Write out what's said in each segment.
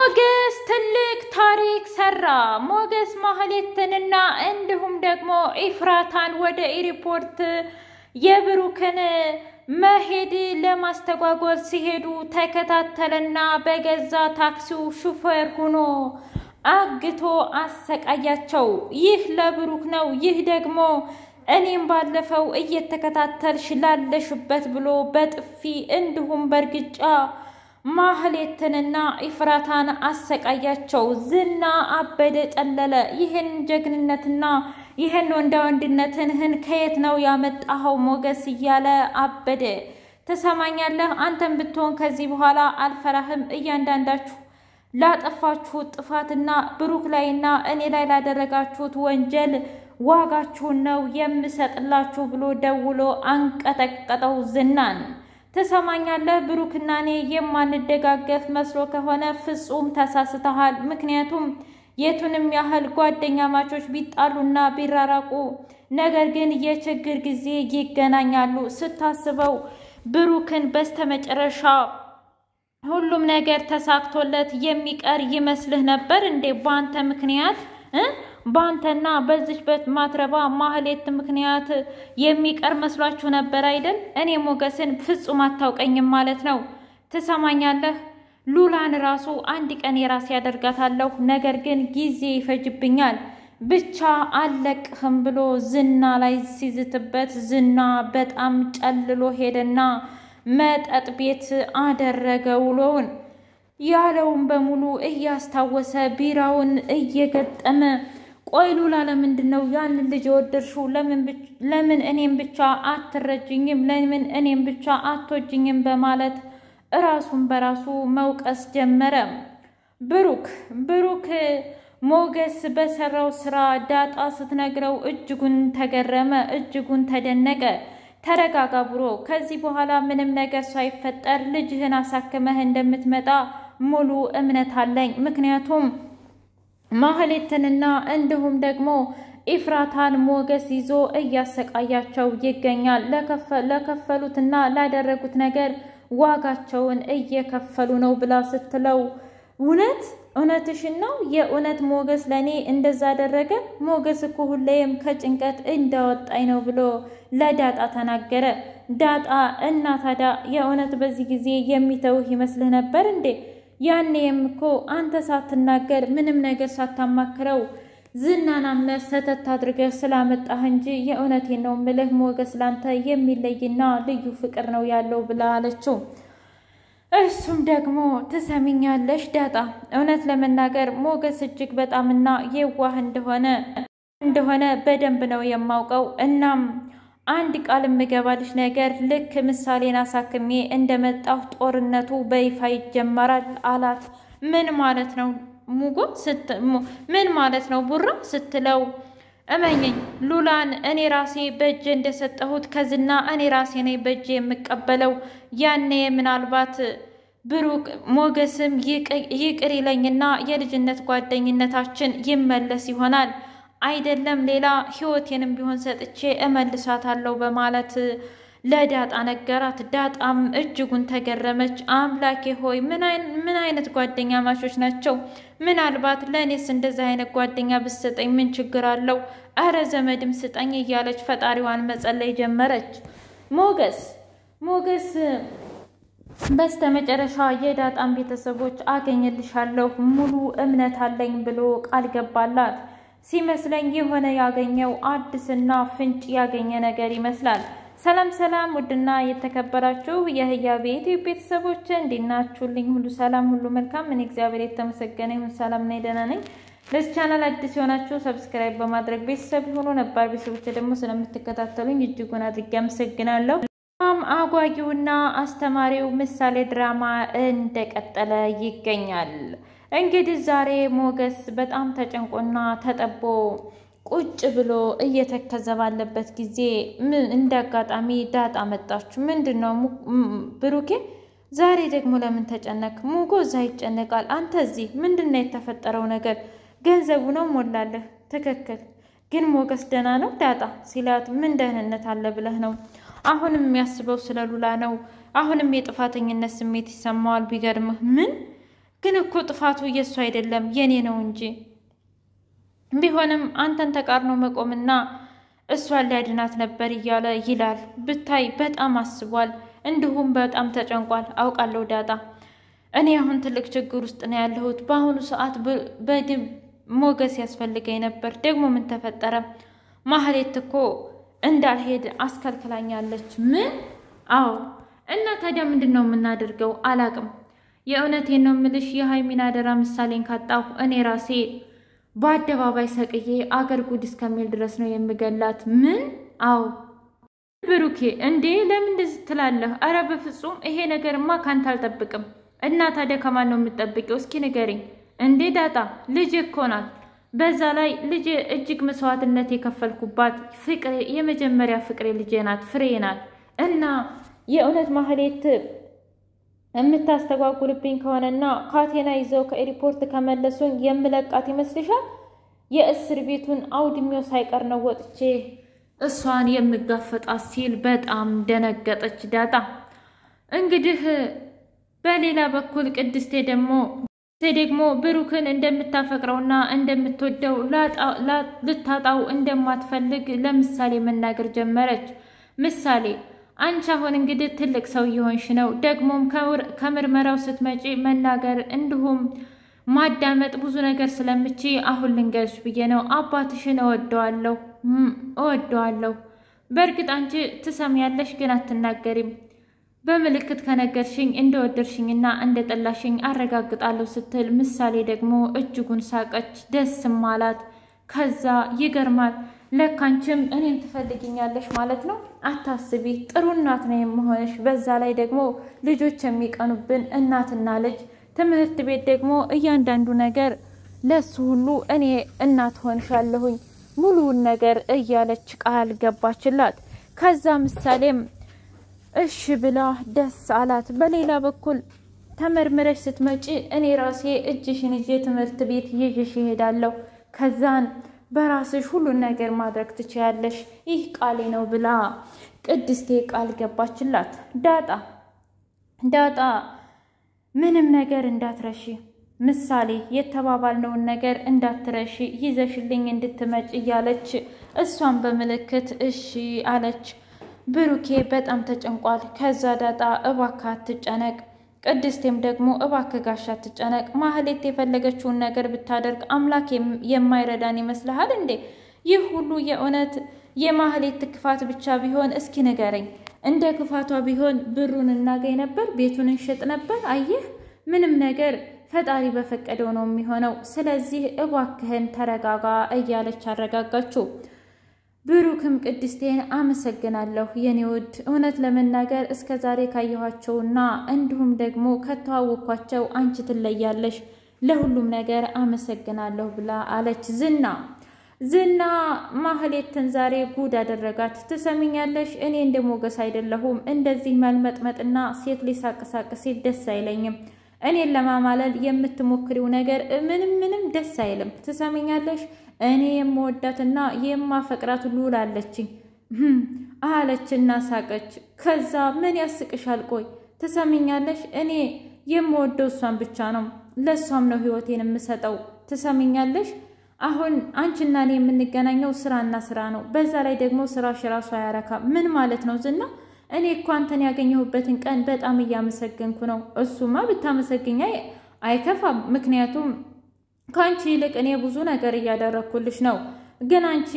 ሞገስ ትልቅ ታሪክ ሰራ ሞገስ ማህሌትንና እንዲሁም ደግሞ ኢፍራታን ወደ ኤርፖርት የብሩክን መሄድ ለማስተጓጎል ሲሄዱ ተከታተለና በገዛ ታክሲው ሹፌር ሆኖ አግቶ አሰቃያቸው ይህ ለብሩክ ነው ይህ ደግሞ እኔም ባለፈው እየተከታተልሽ ላለሽበት ብሎ በጥፊ እንዲሁም በርግጫ ማህሌትንና ኢፍራታን አሰቃያቸው ዝና አበደ ጨለለ ይሄን ጀግንነትና ይሄን ወንድነትህን ከየት ነው ያመጣኸው ሞገስ እያለ አበደ ተሰማኛለህ አንተም ብትሆን ከዚህ በኋላ አልፈራህም እያንዳንዳችሁ ላጠፋችሁት ጥፋትና ብሩክ ላይና እኔ ላይ ላደረጋችሁት ወንጀል ዋጋችሁን ነው የምሰጥላችሁ ብሎ ደውሎ አንቀጠቀጠው ዝናን ተሰማኛለህ ብሩክና እኔ የማንደጋገፍ መስሎ ከሆነ ፍጹም ተሳስተሃል ምክንያቱም የቱንም ያህል ጓደኛ ማቾች ቢጣሉና ቢራራቁ ነገር ግን የችግር ጊዜ ይገናኛሉ ስታስበው ብሩክን በስተመጨረሻ ሁሉም ነገር ተሳክቶለት የሚቀር ይመስልህ ነበር እንዴ ባንተ ምክንያት ባንተና በዚህበት ማትረባ ማህሌት ምክንያት የሚቀር መስሏችሁ ነበር አይደል እኔ ሞገስን ፍጹም አታውቀኝም ማለት ነው ተሰማኛለህ ሉላን ራሱ አንድ ቀን የራስ ያደርጋታለሁ ነገር ግን ጊዜ ይፈጅብኛል ብቻ አለቅህም ብሎ ዝና ላይ ሲዝትበት ዝና በጣም ጨልሎ ሄደና መጠጥ ቤት አደረገ ውሎውን ያለውን በሙሉ እያስታወሰ ቢራውን እየገጠመ ቆይ ሉላ ለምንድነው ያን ልጅ ወደርሽው ለምን እኔም ብቻ አትረጅኝም ለምን እኔም ብቻ አትወጅኝም በማለት ራሱን በራሱ መውቀስ ጀመረ ብሩክ ሞገስ በሰራው ስራ ዳጣ ስትነግረው እጅጉን ተገረመ እጅጉን ተደነቀ ተረጋጋ ብሮ ከዚህ በኋላ ምንም ነገር ሳይፈጠር ልጅህን አሳክመህ እንደምትመጣ ሙሉ እምነት አለኝ ምክንያቱም ማህሌትንና እንዲሁም ደግሞ ኢፍራታን ሞገስ ይዞ እያሰቃያቸው ይገኛል ለከፈሉትና ላደረጉት ነገር ዋጋቸውን እየከፈሉ ነው ብላ ስትለው እውነትሽን ነው የእውነት ሞገስ ለኔ እንደዛ አደረገ ሞገስ እኮ ሁሌም ከጭንቀት እንዳወጣኝ ነው ብሎ ለዳጣ ተናገረ ዳጣ እና ታዲያ የእውነት በዚህ ጊዜ የሚተውህ ይመስልህ ነበር እንዴ ያኔም እኮ አንተ ሳትናገር ምንም ነገር ሳታማክረው ዝናን አምነህ ሰተት አድርገህ ስላመጣህ እንጂ የእውነቴን ነው ምልህ ሞገስ ላንተ የሚለይና ልዩ ፍቅር ነው ያለው ብላ አለችው እሱም ደግሞ ትሰሚኛለሽ ዳጣ እውነት ለመናገር ሞገስ እጅግ በጣምና የዋህ እንደሆነ በደንብ ነው የማውቀው እናም አንድ ቃል የምገባልሽ ነገር ልክ ምሳሌን አሳክሜ እንደመጣሁ ጦርነቱ በይፋ ይጀመራል አላት ምን ማለት ነው ምን ማለት ነው ቡራ ስትለው እመኝኝ ሉላን እኔ ራሴ በእጄ እንደሰጠሁት ከዝና እኔ ራሴ ነኝ በእጄ የምቀበለው ያኔ ምናልባት ብሩክ ሞገስም ይቅር ይለኝና የልጅነት ጓደኝነታችን ይመለስ ይሆናል አይደለም ሌላ ህይወቴንም ቢሆን ሰጥቼ እመልሳታለሁ በማለት ለዳጣ ነገራት ዳጣም እጅጉን ተገረመች አምላኬ ሆይ ምን አይነት ጓደኛ ማቾች ናቸው ምናልባት ለኔስ እንደዚህ አይነት ጓደኛ ብትሰጠኝ ምን ችግር አለው አረ ዘመድም ስጠኝ እያለች ፈጣሪዋን መጸለይ ጀመረች ሞገስ በስተመጨረሻ የዳጣን ቤተሰቦች አገኝልሻለሁ ሙሉ እምነት አለኝ ብሎ ቃል ገባላት ሲመስለኝ የሆነ ያገኘው አዲስና ፍንጭ ያገኘ ነገር ይመስላል ሰላም ውድና የተከበራችሁ የህያ ቤት ቤተሰቦች እንዲናችሁልኝ ሁሉ ሰላም ሁሉ መልካም ምን እግዚአብሔር የተመሰገነ ይሁን ሰላም ነኝ ደህና ነኝ ለዚህ ቻናል አዲስ ሆናችሁ ሰብስክራይብ በማድረግ ቤተሰብ ሆኖ ነባር ቤተሰቦች ደግሞ ስለምትከታተሉኝ እጅጉን አድርጌ አመሰግናለሁ አጓጊውና አስተማሪው ምሳሌ ድራማ እንደቀጠለ ይገኛል እንግዲህ ዛሬ ሞገስ በጣም ተጨንቆና ተጠቦ ቁጭ ብሎ እየተከዘ ባለበት ጊዜ እንዳጋጣሚ ዳጣ መጣች ምንድነው ብሩኬ ዛሬ ደግሞ ለምን ተጨነቅ ሞገስ አይጨነቃል አንተ እዚህ ምንድነው የተፈጠረው ነገር ገንዘቡ ነው ሞላለህ ትክክል ግን ሞገስ ደህና ነው ዳጣ ሲላት ምን ደህንነት አለ ብለህ ነው አሁንም የሚያስበው ስለ ሉላ ነው አሁንም የጥፋተኝነት ስሜት ይሰማዋል ቢገርምህ ምን ግን እኮ ጥፋቱ የሱ አይደለም የኔ ነው እንጂ ቢሆንም አንተን ተቃርኖ መቆምና እሷን ሊያድናት ነበር እያለ ይላል። ብታይ በጣም አስቧል፣ እንዲሁም በጣም ተጨንቋል። አውቃለሁ ዳጣ፣ እኔ አሁን ትልቅ ችግር ውስጥ ነው ያለሁት። በአሁኑ ሰዓት በድብ ሞገስ ያስፈልገኝ ነበር። ደግሞ ምን ተፈጠረ? ማህሌት እኮ እንዳልሄድ አስከልክላኛለች። ምን? አዎ። እና ታዲያ ምንድን ነው የምናደርገው? አላቅም። የእውነቴን ነው ምልሽ፣ የሀይሚን አደራ ምሳሌን ካጣሁ እኔ ራሴ በአደባባይ ሰቅዬ አገር ጉድ እስከሚል ድረስ ነው የምገላት። ምን? አዎ። ብሩኬ እንዴ ለምን እንደዚህ ትላለህ? አረ በፍጹም ይሄ ነገርማ ካንተ አልጠብቅም። እና ታዲያ ከማን ነው የምትጠብቂው? እስኪ ንገሪኝ። እንዴ ዳጣ ልጅ እኮ ናት። በዛ ላይ ልጅ እጅግ መስዋዕትነት የከፈልኩባት ፍቅሬ፣ የመጀመሪያ ፍቅሬ ልጄ ናት፣ ፍሬ ናት። እና የእውነት ማህሌት የምታስተጓጉልብኝ ከሆነና ካቴና ይዘው ከኤርፖርት ከመለሱኝ የምለቃት ይመስልሻል? የእስር ቤቱን አውድሜው ሳይቀር ነው ወጥቼ እሷን የምጋፈጣት ሲል በጣም ደነገጠች ዳጣ። እንግዲህ በሌላ በኩል ቅድስቴ ደግሞ ብሩክን እንደምታፈቅረውና እንደምትወደው ልታጣው እንደማትፈልግ ለምሳሌ መናገር ጀመረች። ምሳሌ አንቺ አሁን እንግዲህ ትልቅ ሰው እየሆንሽ ነው። ደግሞም ከምርመራው ስትመጪ መናገር እንዲሁም ማዳመጥ ብዙ ነገር ስለምቺ አሁን ልንገርሽ ብዬ ነው። አባትሽን እወደዋለሁ። በእርግጥ አንቺ ትሰሚያለሽ፣ ግን አትናገሪም። በምልክት ከነገርሽኝ እንደወደድሽኝና እንደጠላሽኝ አረጋግጣለሁ ስትል ምሳሌ ደግሞ እጅጉን ሳቀች፣ ደስም አላት። ከዛ ይገርማል፣ ለካንቺም እኔን ትፈልጊኛለሽ ማለት ነው። አታስቢ፣ ጥሩ እናት ነው የምሆንሽ። በዛ ላይ ደግሞ ልጆች የሚቀኑብን እናትና ልጅ፣ ትምህርት ቤት ደግሞ እያንዳንዱ ነገር ለሱ ሁሉ እኔ እናት ሆንሻለሁኝ ሙሉውን ነገር እያለች ቃል ገባችላት። ከዛ ምሳሌም እሺ ብላ ደስ አላት። በሌላ በኩል ተመርምረሽ ስትመጪ እኔ ራሴ እጅሽን ይዤ ትምህርት ቤት ይዤሽ እሄዳለሁ። ከዛን በራስሽ ሁሉን ነገር ማድረግ ትችያለሽ፣ ይህ ቃሌ ነው ብላ ቅድስቴ ቃል ገባችላት። ዳጣ ምንም ነገር እንዳትረሺ፣ ምሳሌ የተባባልነውን ነገር እንዳትረሺ፣ ይዘሽልኝ እንድትመጭ እያለች እሷን በምልክት እሺ አለች። ብሩኬ በጣም ተጨንቋል። ከዛ ዳጣ እባክህ አትጨነቅ፣ ቅድስቴም ደግሞ እባክህ ጋሻ አትጨነቅ። ማህሌት የፈለገችውን ነገር ብታደርግ አምላክ የማይረዳን ይመስልሃል እንዴ? ይህ ሁሉ የእውነት የማህሌት ክፋት ብቻ ቢሆን እስኪ ንገረኝ። እንደ ክፋቷ ቢሆን ብሩን እናገኝ ነበር፣ ቤቱን እንሸጥ ነበር። አየህ፣ ምንም ነገር ፈጣሪ በፈቀደው ነው የሚሆነው። ስለዚህ እባክህን ተረጋጋ እያለች አረጋጋችው። ብሩክም ቅድስቴን አመሰግናለሁ የኔ ውድ፣ እውነት ለመናገር እስከ ዛሬ ካየኋቸውና እንዲሁም ደግሞ ከተዋወቅኳቸው አንቺ ትለያለሽ፣ ለሁሉም ነገር አመሰግናለሁ ብላ አለች። ዝና ማህሌትን ዛሬ ጉድ አደረጋት። ትሰሚኛለሽ፣ እኔ እንደ ሞገስ አይደለሁም። እንደዚህ መልመጥመጥና ሴት ሊሳቅሳቅ ሲል ደስ አይለኝም። እኔን ለማማለል የምትሞክሪው ነገር ምንም ደስ አይልም። ትሰሚኛለሽ፣ እኔ የምወዳትና የማፈቅራት ሉል አለችኝ አለችና ሳቀች። ከዛ ምን ያስቅሻል? ቆይ ትሰሚኛለሽ፣ እኔ የምወደው እሷን ብቻ ነው፣ ለእሷም ነው ህይወቴን የምሰጠው። ትሰሚኛለሽ፣ አሁን አንቺና እኔ የምንገናኘው ስራና ስራ ነው። በዛ ላይ ደግሞ ስራሽ ራሱ አያረካ። ምን ማለት ነው ዝና? እኔ እኮ አንተን ያገኘሁበትን ቀን በጣም እያመሰገንኩ ነው። እሱማ ብታመሰግኛ አይከፋም፣ ምክንያቱም ከአንቺ ይልቅ እኔ ብዙ ነገር እያደረግኩልሽ ነው። ግን አንቺ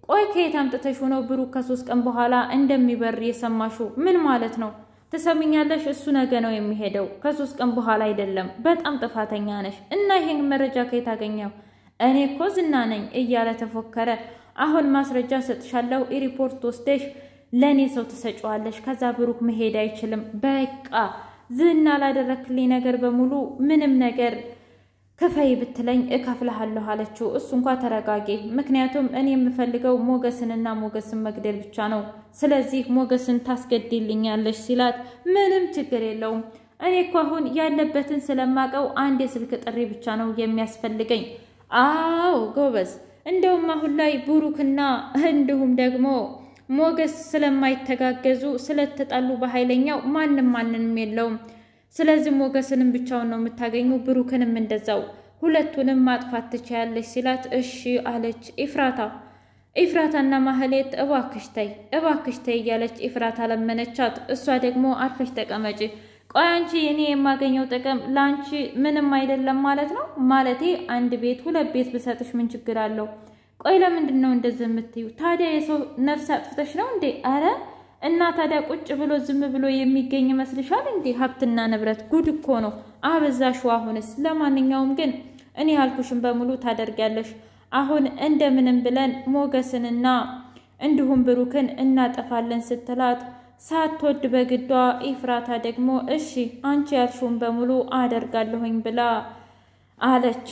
ቆይ ከየት አምጥተሽ ነው ብሩክ ከ3 ቀን በኋላ እንደሚበር የሰማሽው? ምን ማለት ነው? ትሰሚኛለሽ፣ እሱ ነገ ነው የሚሄደው፣ ከ3 ቀን በኋላ አይደለም። በጣም ጥፋተኛ ነሽ። እና ይሄን መረጃ ከየት አገኘው? እኔ እኮ ዝና ነኝ እያለ ተፎከረ። አሁን ማስረጃ ሰጥሻለሁ፣ ሪፖርት ወስደሽ ለኔ ሰው ትሰጪዋለሽ። ከዛ ብሩክ መሄድ አይችልም። በቃ ዝና ላደረክልኝ ነገር በሙሉ ምንም ነገር ክፈይ ብትለኝ እከፍልሃለሁ አለችው። እሱ እንኳን ተረጋጊ፣ ምክንያቱም እኔ የምፈልገው ሞገስንና ሞገስን መግደል ብቻ ነው። ስለዚህ ሞገስን ታስገድልኛለሽ ሲላት ምንም ችግር የለውም፣ እኔ እኮ አሁን ያለበትን ስለማቀው አንድ የስልክ ጥሪ ብቻ ነው የሚያስፈልገኝ። አዎ ጎበዝ። እንደውም አሁን ላይ ብሩክና እንዲሁም ደግሞ ሞገስ ስለማይተጋገዙ ስለተጣሉ በኃይለኛው ማንም የለውም። ስለዚህ ሞገስንም ብቻውን ነው የምታገኘው፣ ብሩክንም እንደዛው፣ ሁለቱንም ማጥፋት ትችያለሽ ሲላት እሺ አለች ኤፍራታና ማህሌት እባክሽ ተይ እያለች ኤፍራታ ለመነቻት። እሷ ደግሞ አርፈሽ ተቀመጪ፣ ቆይ አንቺ እኔ የማገኘው ጥቅም ለአንቺ ምንም አይደለም ማለት ነው? ማለቴ አንድ ቤት ሁለት ቤት ብሰጥሽ ምን ችግር አለው? ቆይ ለምንድን ነው እንደዚህ የምትዩ? ታዲያ የሰው ነፍስ አጥፍተሽ ነው እንዴ? አረ እና ታዲያ ቁጭ ብሎ ዝም ብሎ የሚገኝ ይመስልሻል እንዴ? ሀብትና ንብረት ጉድ እኮ ነው አበዛሽው። አሁንስ ለማንኛውም ግን እኔ ያልኩሽን በሙሉ ታደርጊያለሽ። አሁን እንደምንም ብለን ሞገስንና እንዲሁም ብሩክን እናጠፋለን ስትላት ሳትወድ በግዷ ኤፍራታ ደግሞ እሺ አንቺ ያልሽውን በሙሉ አደርጋለሁኝ ብላ አለች።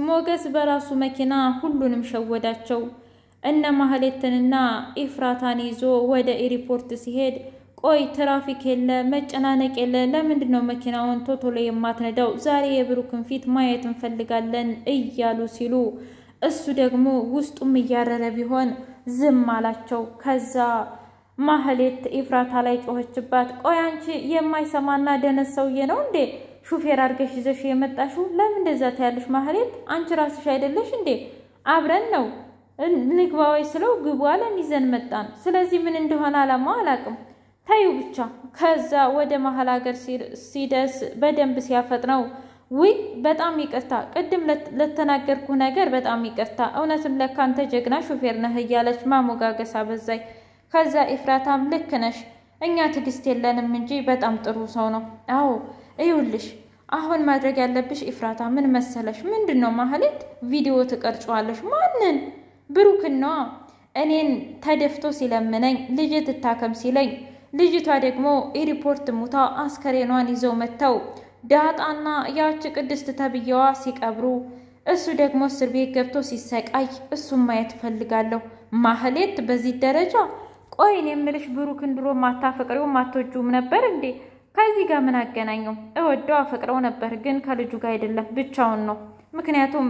ሞገስ በራሱ መኪና ሁሉንም ሸወዳቸው። እነ ማህሌትንና ኤፍራታን ይዞ ወደ ኤርፖርት ሲሄድ ቆይ ትራፊክ የለ መጨናነቅ የለ፣ ለምንድነው መኪናውን ቶቶሎ የማትነዳው? ዛሬ የብሩክን ፊት ማየት እንፈልጋለን እያሉ ሲሉ እሱ ደግሞ ውስጡም እያረረ ቢሆን ዝም አላቸው። ከዛ ማህሌት ኤፍራታ ላይ ጮኸችባት። ቆይ አንቺ የማይሰማና ደነስ ሰውዬ ነው እንዴ ሹፌር አድርገሽ ይዘሽ የመጣሽው? ለምን እንደዛ ታያለሽ? ማህሌት አንቺ ራስሽ አይደለሽ እንዴ? አብረን ነው ንግባዊ ስለው ግቡ አለን ይዘን መጣን። ስለዚህ ምን እንደሆነ አላማው አላውቅም፣ ታዩ ብቻ። ከዛ ወደ መሀል ሀገር ሲደርስ በደንብ ሲያፈጥነው ውይ በጣም ይቅርታ፣ ቅድም ለተናገርኩ ነገር በጣም ይቅርታ፣ እውነትም ለካ አንተ ጀግና ሹፌር ነህ እያለች ማሞጋገስ አበዛኝ። ከዛ ኤፍራታም ልክ ነሽ፣ እኛ ትዕግስት የለንም እንጂ በጣም ጥሩ ሰው ነው። አዎ እዩልሽ፣ አሁን ማድረግ ያለብሽ ኤፍራታ ምን መሰለሽ? ምንድነው ማህሌት? ቪዲዮ ትቀርጫዋለሽ። ማንን? ብሩክና እኔን ተደፍቶ ሲለምነኝ ልጅ ትታከም ሲለኝ ልጅቷ ደግሞ ኤርፖርት ሙታ አስከሬኗን ይዘው መተው ዳጣና ያቺ ቅድስት ተብየዋ ሲቀብሩ እሱ ደግሞ እስር ቤት ገብቶ ሲሰቃይ እሱም ማየት ፈልጋለሁ። ማህሌት በዚህ ደረጃ? ቆይ እኔ የምልሽ ብሩክን ድሮ ማታፈቅሪው ማትወጂውም ነበር እንዴ? ከዚህ ጋር ምን አገናኘው? እወደው አፈቅረው ነበር፣ ግን ከልጁ ጋር አይደለም ብቻውን ነው። ምክንያቱም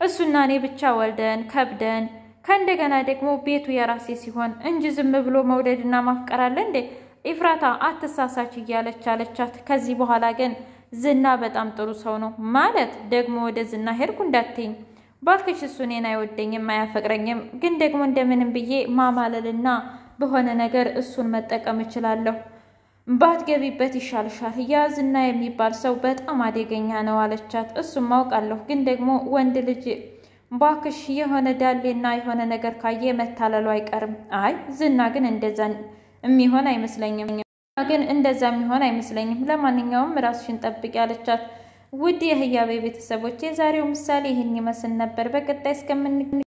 እሱና እኔ ብቻ ወልደን ከብደን ከእንደገና ደግሞ ቤቱ የራሴ ሲሆን እንጂ ዝም ብሎ መውደድና ማፍቀር አለ እንዴ? ኤፍራታ አትሳሳች እያለች አለቻት። ከዚህ በኋላ ግን ዝና በጣም ጥሩ ሰው ነው ማለት ደግሞ ወደ ዝና ሄድኩ እንዳትይኝ ባልክሽ፣ እሱ እኔን አይወደኝም አያፈቅረኝም፣ ግን ደግሞ እንደምንም ብዬ ማማለልና በሆነ ነገር እሱን መጠቀም እችላለሁ። ባትገቢበት ይሻልሻል፣ ያ ዝና የሚባል ሰው በጣም አደገኛ ነው አለቻት። እሱም አውቃለሁ፣ ግን ደግሞ ወንድ ልጅ ባክሽ የሆነ ዳሌና የሆነ ነገር ካየ መታለሉ አይቀርም። አይ ዝና ግን እንደዛ የሚሆን አይመስለኝም። ለማንኛውም ራስሽን ጠብቂ አለቻት። ውድ የህያቤ ቤተሰቦች የዛሬው ምሳሌ ይህን ይመስል ነበር። በቀጣይ እስከምን